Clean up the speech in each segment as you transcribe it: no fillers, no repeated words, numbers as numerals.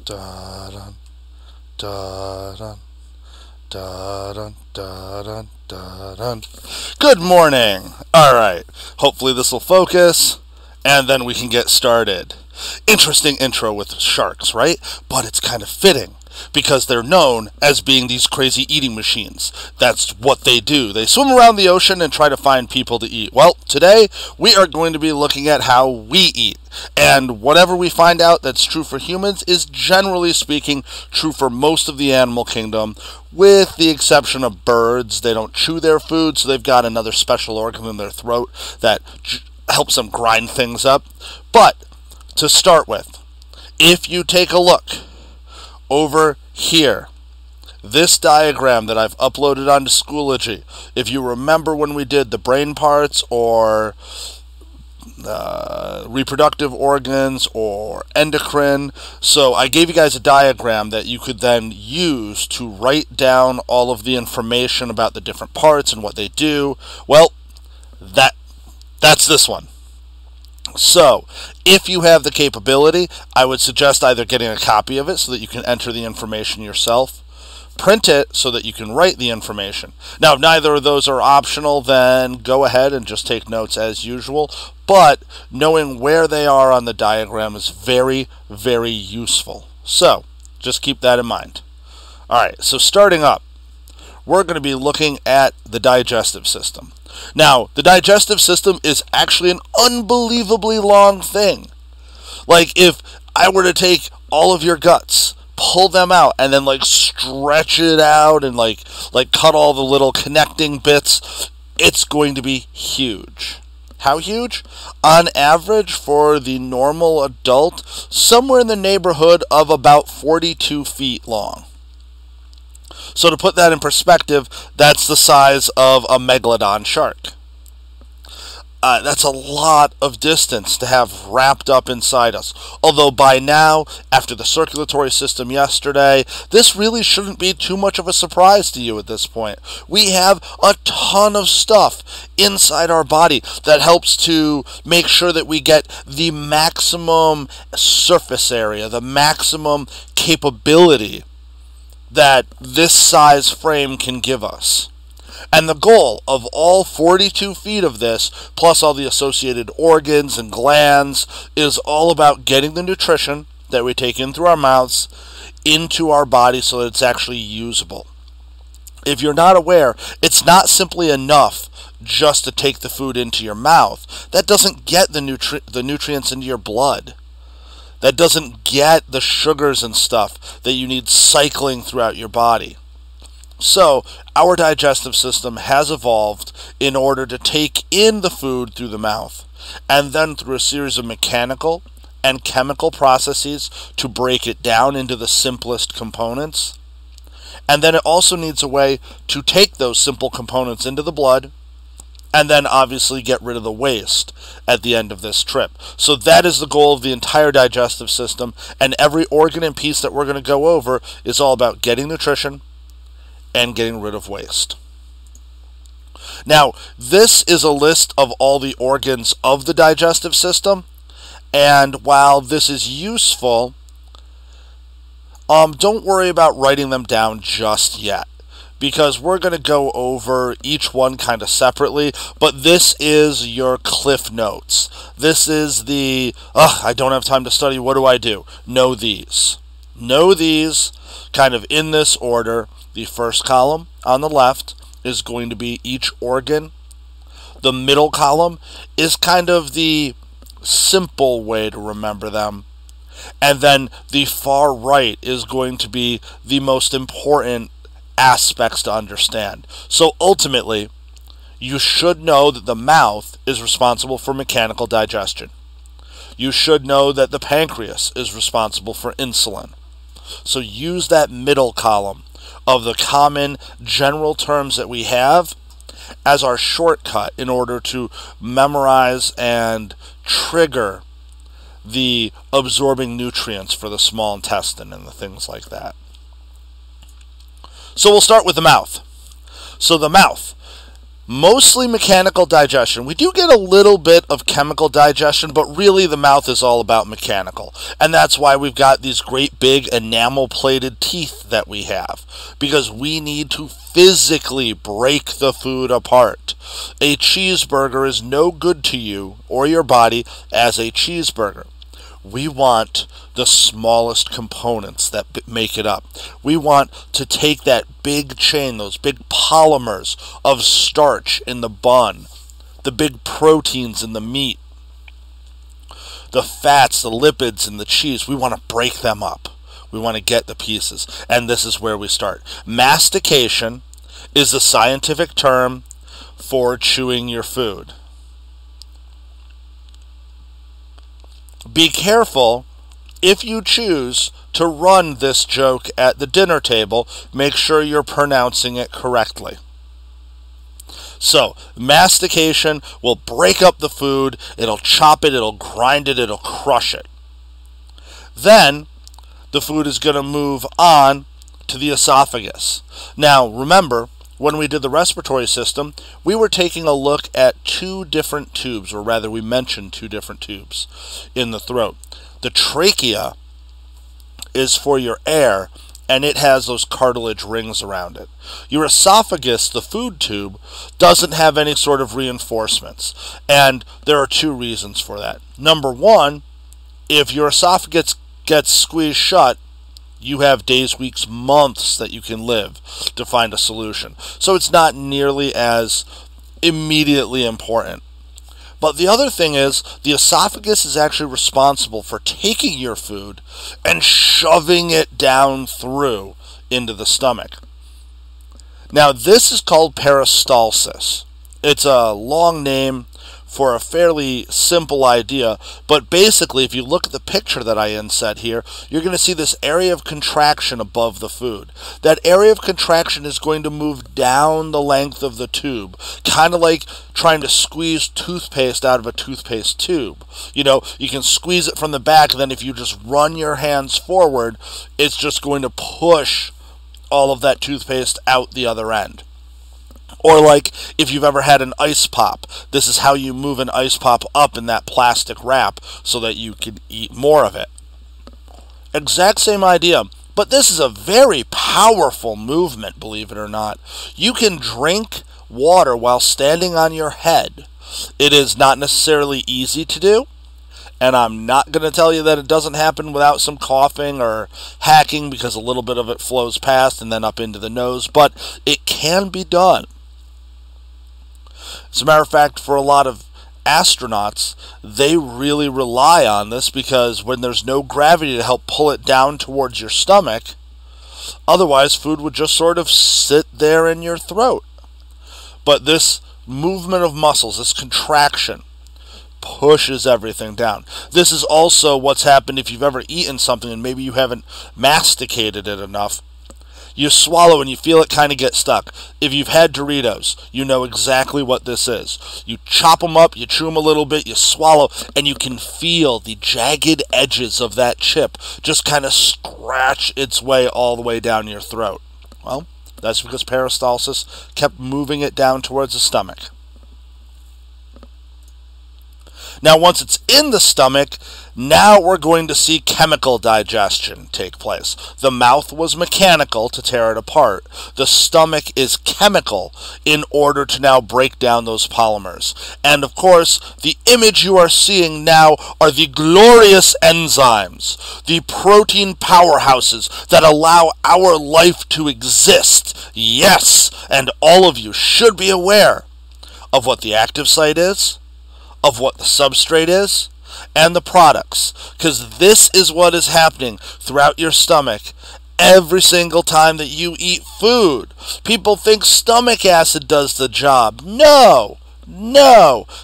Da dun, da dun, da dun, da dun, da dun. Good morning. All right. Hopefully this will focus, and then we can get started. Interesting intro with sharks, right? But it's kind of fitting because they're known as being these crazy eating machines. That's what they do. They swim around the ocean and try to find people to eat. Well, today we are going to be looking at how we eat. And whatever we find out that's true for humans is, generally speaking, true for most of the animal kingdom, with the exception of birds. They don't chew their food, so they've got another special organ in their throat that helps them grind things up. But to start with, if you take a look over here, this diagram that I've uploaded onto Schoology, if you remember when we did the brain parts or reproductive organs or endocrine, so I gave you guys a diagram that you could then use to write down all of the information about the different parts and what they do. Well, that's this one. So, if you have the capability, I would suggest either getting a copy of it so that you can enter the information yourself, print it so that you can write the information. Now, if neither of those are optional, then go ahead and just take notes as usual, but knowing where they are on the diagram is very, very useful. So, just keep that in mind. Alright, so starting up, we're going to be looking at the digestive system. Now, the digestive system is actually an unbelievably long thing. Like, if I were to take all of your guts, pull them out, and then, like, stretch it out and, like cut all the little connecting bits, it's going to be huge. How huge? On average, for the normal adult, somewhere in the neighborhood of about 42 feet long. So to put that in perspective, that's the size of a megalodon shark. That's a lot of distance to have wrapped up inside us. Although by now, after the circulatory system yesterday, this really shouldn't be too much of a surprise to you at this point. We have a ton of stuff inside our body that helps to make sure that we get the maximum surface area, the maximum capability that this size frame can give us. And the goal of all 42 feet of this, plus all the associated organs and glands, is all about getting the nutrition that we take in through our mouths into our body so that it's actually usable. If you're not aware, it's not simply enough just to take the food into your mouth. That doesn't get the nutrients into your blood. That doesn't get the sugars and stuff that you need cycling throughout your body. So, our digestive system has evolved in order to take in the food through the mouth, and then through a series of mechanical and chemical processes to break it down into the simplest components. And then it also needs a way to take those simple components into the blood, and then obviously get rid of the waste at the end of this trip. So that is the goal of the entire digestive system, and every organ and piece that we're going to go over is all about getting nutrition and getting rid of waste. Now, this is a list of all the organs of the digestive system, and while this is useful, don't worry about writing them down just yet, because we're going to go over each one kind of separately, but this is your cliff notes. This is the, I don't have time to study, what do I do? Know these. Know these kind of in this order. The first column on the left is going to be each organ. The middle column is kind of the simple way to remember them. And then the far right is going to be the most important aspects to understand. So ultimately, you should know that the mouth is responsible for mechanical digestion. You should know that the pancreas is responsible for insulin. So use that middle column of the common general terms that we have as our shortcut in order to memorize and trigger the absorbing nutrients for the small intestine and the things like that. So we'll start with the mouth. So the mouth. Mostly mechanical digestion. We do get a little bit of chemical digestion, but really the mouth is all about mechanical. And that's why we've got these great big enamel-plated teeth that we have, because we need to physically break the food apart. A cheeseburger is no good to you or your body as a cheeseburger. We want the smallest components that make it up. We want to take that big chain, those big polymers of starch in the bun, the big proteins in the meat, the fats, the lipids in the cheese. We want to break them up. We want to get the pieces. And this is where we start. Mastication is the scientific term for chewing your food. Be careful if you choose to run this joke at the dinner table. Make sure you're pronouncing it correctly. So, mastication will break up the food, it'll chop it, it'll grind it, it'll crush it. Then, the food is going to move on to the esophagus. Now, remember, when we did the respiratory system, we were taking a look at two different tubes, or rather we mentioned two different tubes in the throat. The trachea is for your air, and it has those cartilage rings around it. Your esophagus, the food tube, doesn't have any sort of reinforcements, and there are two reasons for that. Number one, if your esophagus gets squeezed shut, you have days, weeks, months that you can live to find a solution. So it's not nearly as immediately important. But the other thing is, the esophagus is actually responsible for taking your food and shoving it down through into the stomach. Now, this is called peristalsis. It's a long name for a fairly simple idea, but basically, if you look at the picture that I inset here, you're going to see this area of contraction above the food. That area of contraction is going to move down the length of the tube, kind of like trying to squeeze toothpaste out of a toothpaste tube. You know, you can squeeze it from the back, and then if you just run your hands forward, it's just going to push all of that toothpaste out the other end. Or like if you've ever had an ice pop, this is how you move an ice pop up in that plastic wrap so that you can eat more of it. Exact same idea, but this is a very powerful movement, believe it or not. You can drink water while standing on your head. It is not necessarily easy to do, and I'm not going to tell you that it doesn't happen without some coughing or hacking, because a little bit of it flows past and then up into the nose, but it can be done. As a matter of fact, for a lot of astronauts, they really rely on this, because when there's no gravity to help pull it down towards your stomach, otherwise food would just sort of sit there in your throat. But this movement of muscles, this contraction, pushes everything down. This is also what's happened if you've ever eaten something and maybe you haven't masticated it enough. You swallow and you feel it kind of get stuck. If you've had Doritos, you know exactly what this is. You chop them up, you chew them a little bit, you swallow, and you can feel the jagged edges of that chip just kind of scratch its way all the way down your throat. Well, that's because peristalsis kept moving it down towards the stomach. Now, once it's in the stomach, now we're going to see chemical digestion take place. The mouth was mechanical to tear it apart. The stomach is chemical in order to now break down those polymers. And of course, the image you are seeing now are the glorious enzymes, the protein powerhouses that allow our life to exist. Yes, and all of you should be aware of what the active site is, of what the substrate is, and the products, because this is what is happening throughout your stomach every single time that you eat food. People think stomach acid does the job. No,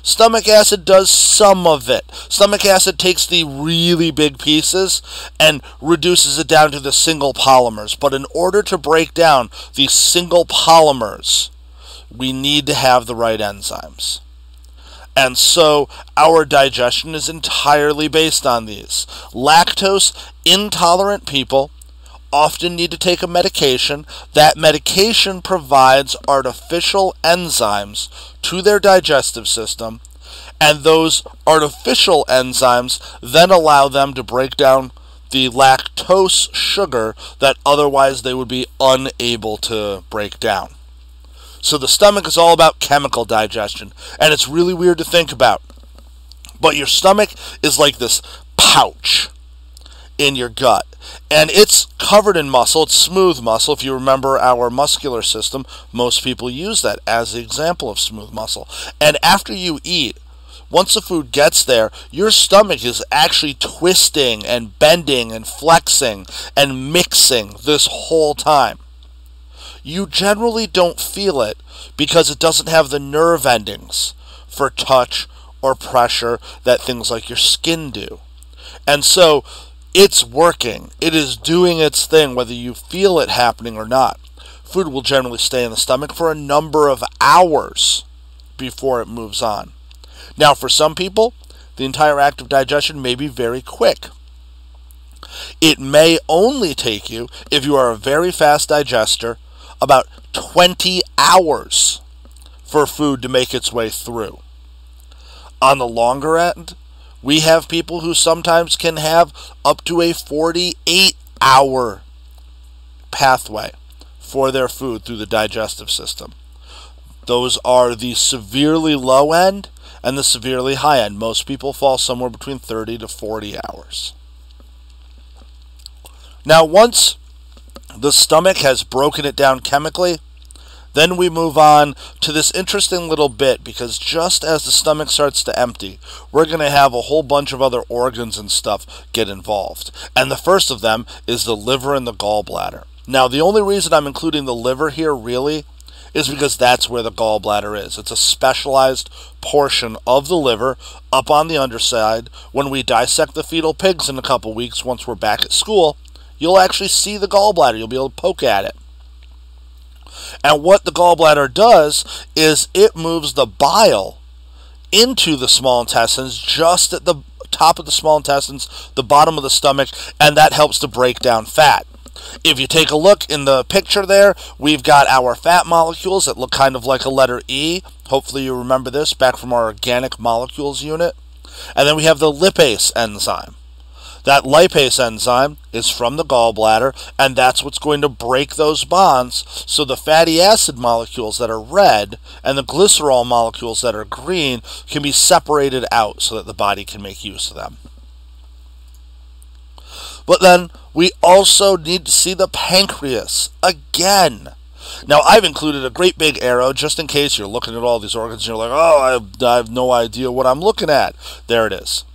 stomach acid does some of it. Stomach acid takes the really big pieces and reduces it down to the single polymers, but in order to break down these single polymers, we need to have the right enzymes. And so our digestion is entirely based on these. Lactose intolerant people often need to take a medication. That medication provides artificial enzymes to their digestive system, and those artificial enzymes then allow them to break down the lactose sugar that otherwise they would be unable to break down. So the stomach is all about chemical digestion, and it's really weird to think about. But your stomach is like this pouch in your gut, and it's covered in muscle. It's smooth muscle. If you remember our muscular system, most people use that as the example of smooth muscle. And after you eat, once the food gets there, your stomach is actually twisting and bending and flexing and mixing this whole time. You generally don't feel it because it doesn't have the nerve endings for touch or pressure that things like your skin do. And so it's working. It is doing its thing whether you feel it happening or not. Food will generally stay in the stomach for a number of hours before it moves on. Now, for some people, the entire act of digestion may be very quick. It may only take you, if you are a very fast digester, about 20 hours for food to make its way through. On the longer end, we have people who sometimes can have up to a 48-hour pathway for their food through the digestive system. Those are the severely low end and the severely high end. Most people fall somewhere between 30 to 40 hours. Now, once the stomach has broken it down chemically, then we move on to this interesting little bit, because just as the stomach starts to empty, we're going to have a whole bunch of other organs and stuff get involved. And the first of them is the liver and the gallbladder. Now, the only reason I'm including the liver here really is because that's where the gallbladder is. It's a specialized portion of the liver up on the underside. When we dissect the fetal pigs in a couple weeks, once we're back at school, you'll actually see the gallbladder. You'll be able to poke at it. And what the gallbladder does is it moves the bile into the small intestines, just at the top of the small intestines, the bottom of the stomach, and that helps to break down fat. If you take a look in the picture there, we've got our fat molecules that look kind of like a letter E. Hopefully you remember this back from our organic molecules unit. And then we have the lipase enzyme. That lipase enzyme is from the gallbladder, and that's what's going to break those bonds so the fatty acid molecules that are red and the glycerol molecules that are green can be separated out so that the body can make use of them. But then we also need to see the pancreas again. Now, I've included a great big arrow just in case you're looking at all these organs and you're like, oh, I have no idea what I'm looking at. There it is.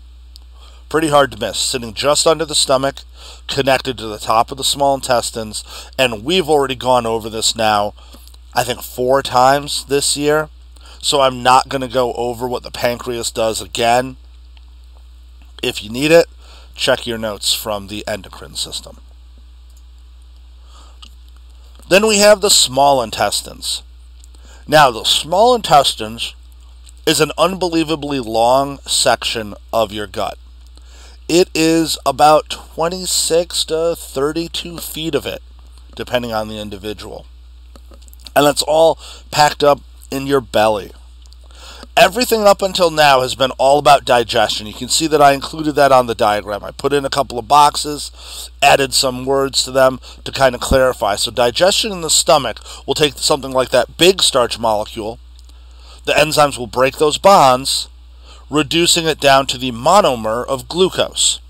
Pretty hard to miss, sitting just under the stomach, connected to the top of the small intestines, and we've already gone over this now, I think 4 times this year, so I'm not going to go over what the pancreas does again. If you need it, check your notes from the endocrine system. Then we have the small intestines. Now, the small intestines is an unbelievably long section of your gut. It is about 26 to 32 feet of it, depending on the individual. And it's all packed up in your belly. Everything up until now has been all about digestion. You can see that I included that on the diagram. I put in a couple of boxes, added some words to them to kind of clarify. So digestion in the stomach will take something like that big starch molecule. The enzymes will break those bonds, reducing it down to the monomer of glucose.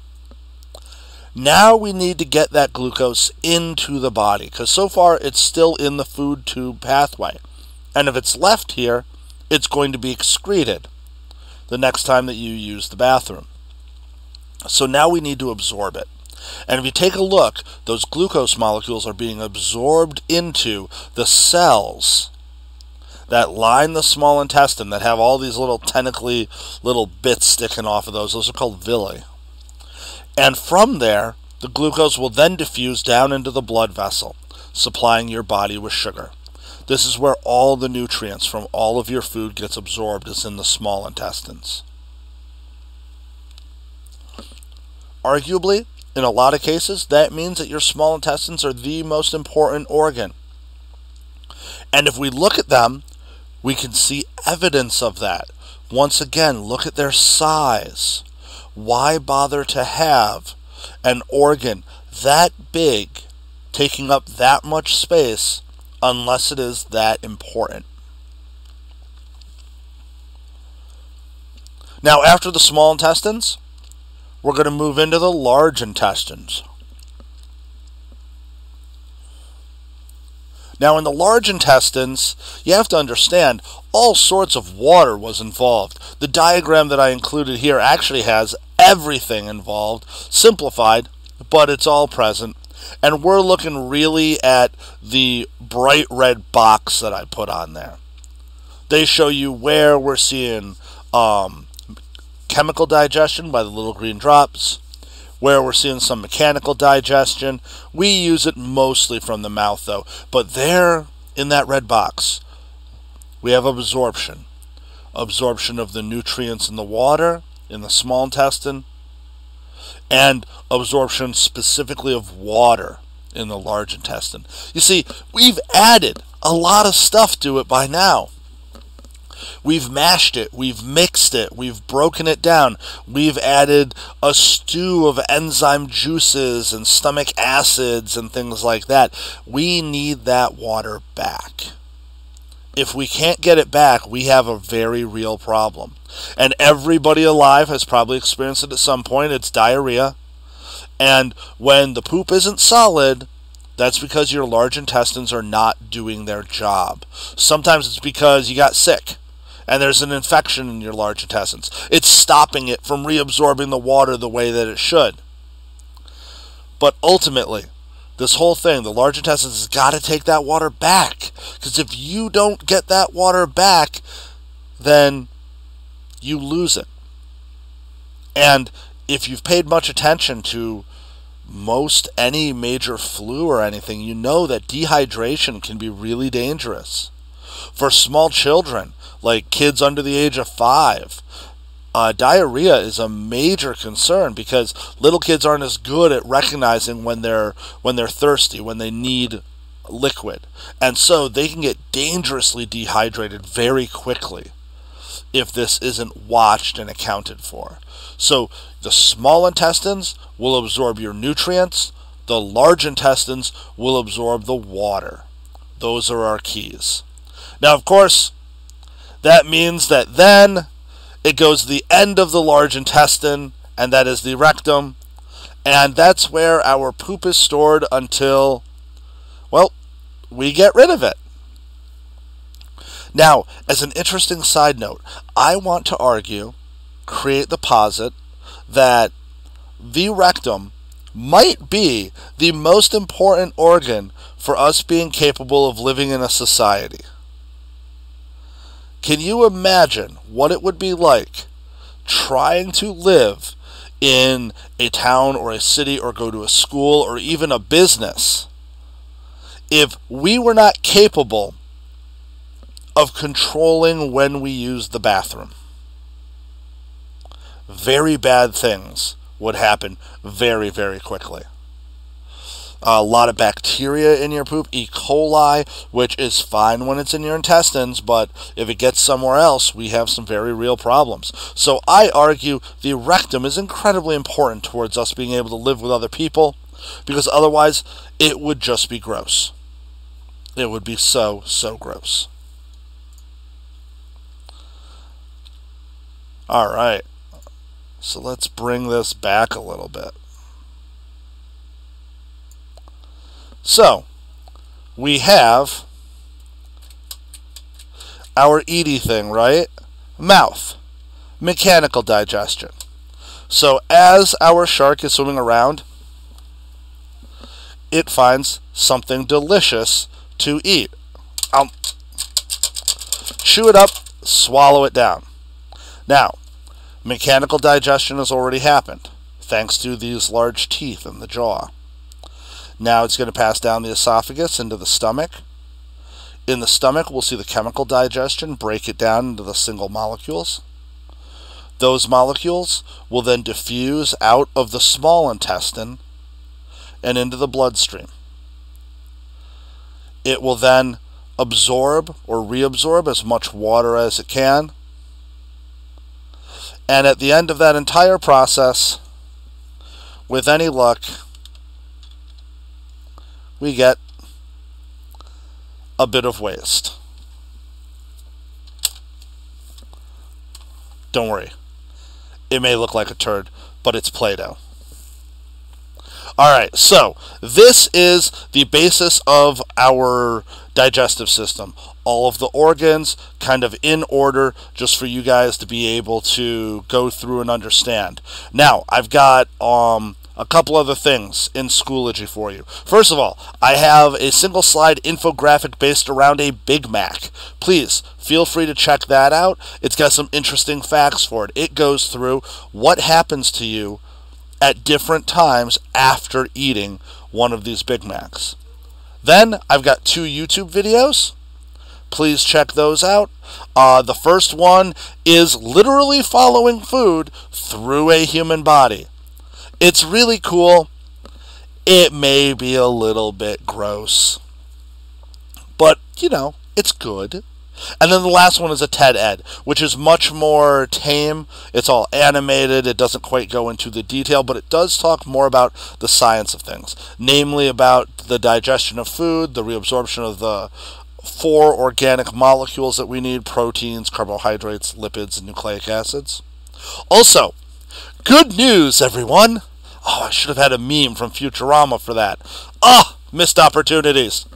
Now we need to get that glucose into the body, because so far it's still in the food tube pathway. And if it's left here, it's going to be excreted the next time that you use the bathroom. So now we need to absorb it. And if you take a look, those glucose molecules are being absorbed into the cells that line the small intestine, that have all these little tentacly little bits sticking off of those. Those are called villi. And from there, the glucose will then diffuse down into the blood vessel, supplying your body with sugar. This is where all the nutrients from all of your food gets absorbed, is in the small intestines. Arguably, in a lot of cases, that means that your small intestines are the most important organ. And if we look at them, we can see evidence of that. Once again, look at their size. Why bother to have an organ that big, taking up that much space, unless it is that important? Now, after the small intestines, we're going to move into the large intestines. Now, in the large intestines, you have to understand all sorts of water was involved. The diagram that I included here actually has everything involved, simplified, but it's all present. And we're looking really at the bright red box that I put on there. They show you where we're seeing chemical digestion by the little green drops, where we're seeing some mechanical digestion. We use it mostly from the mouth, though. But there, in that red box, we have absorption. Absorption of the nutrients in the water, in the small intestine, and absorption specifically of water in the large intestine. You see, we've added a lot of stuff to it by now. We've mashed it, we've mixed it, we've broken it down, we've added a stew of enzyme juices and stomach acids and things like that. We need that water back. If we can't get it back, we have a very real problem. And everybody alive has probably experienced it at some point. It's diarrhea. And when the poop isn't solid, that's because your large intestines are not doing their job. Sometimes it's because you got sick and there's an infection in your large intestines. It's stopping it from reabsorbing the water the way that it should. But ultimately, this whole thing, the large intestines has got to take that water back. Because if you don't get that water back, then you lose it. And if you've paid much attention to most any major flu or anything, you know that dehydration can be really dangerous. For small children, like kids under the age of 5, diarrhea is a major concern because little kids aren't as good at recognizing when they're thirsty, when they need liquid. And so they can get dangerously dehydrated very quickly if this isn't watched and accounted for. So the small intestines will absorb your nutrients, the large intestines will absorb the water. Those are our keys. Now, of course, that means that then it goes to the end of the large intestine, and that is the rectum, and that's where our poop is stored until, well, we get rid of it. Now, as an interesting side note, I want to argue, create the posit, that the rectum might be the most important organ for us being capable of living in a society. Can you imagine what it would be like trying to live in a town or a city or go to a school or even a business if we were not capable of controlling when we use the bathroom? Very bad things would happen very, very quickly. A lot of bacteria in your poop, E. coli, which is fine when it's in your intestines, but if it gets somewhere else, we have some very real problems. So I argue the rectum is incredibly important towards us being able to live with other people, because otherwise it would just be gross. It would be so, so gross. All right. So let's bring this back a little bit. So, we have our eaty thing, right? Mouth. Mechanical digestion. So, as our shark is swimming around, it finds something delicious to eat. Chew it up, swallow it down. Now, mechanical digestion has already happened, thanks to these large teeth in the jaw. Now it's going to pass down the esophagus into the stomach. In the stomach, we'll see the chemical digestion break it down into the single molecules. Those molecules will then diffuse out of the small intestine and into the bloodstream. It will then absorb or reabsorb as much water as it can. And at the end of that entire process, with any luck, we get a bit of waste. Don't worry. It may look like a turd, but it's Play-Doh. Alright, so this is the basis of our digestive system. All of the organs kind of in order, just for you guys to be able to go through and understand. Now, I've got a couple other things in Schoology for you. First of all, I have a single slide infographic based around a Big Mac. Please feel free to check that out. It's got some interesting facts for it. It goes through what happens to you at different times after eating one of these Big Macs. Then I've got 2 YouTube videos. Please check those out. The first one is literally following food through a human body. It's really cool. It may be a little bit gross, but, you know, it's good. And then the last one is a TED Ed, which is much more tame. It's all animated. It doesn't quite go into the detail, but it does talk more about the science of things, namely about the digestion of food, the reabsorption of the 4 organic molecules that we need: proteins, carbohydrates, lipids, and nucleic acids. Also, good news, everyone. Oh, I should have had a meme from Futurama for that. Missed opportunities.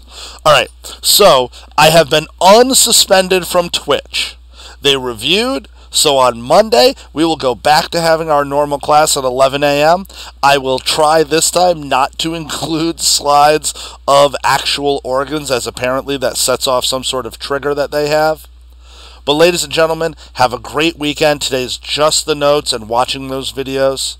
Alright, so I have been unsuspended from Twitch. They reviewed, so on Monday we will go back to having our normal class at 11 a.m. I will try this time not to include slides of actual organs, as apparently that sets off some sort of trigger that they have. But ladies and gentlemen, have a great weekend. Today's just the notes and watching those videos.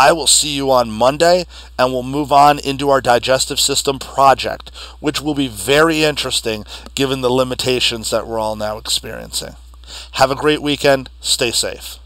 I will see you on Monday, and we'll move on into our digestive system project, which will be very interesting given the limitations that we're all now experiencing. Have a great weekend. Stay safe.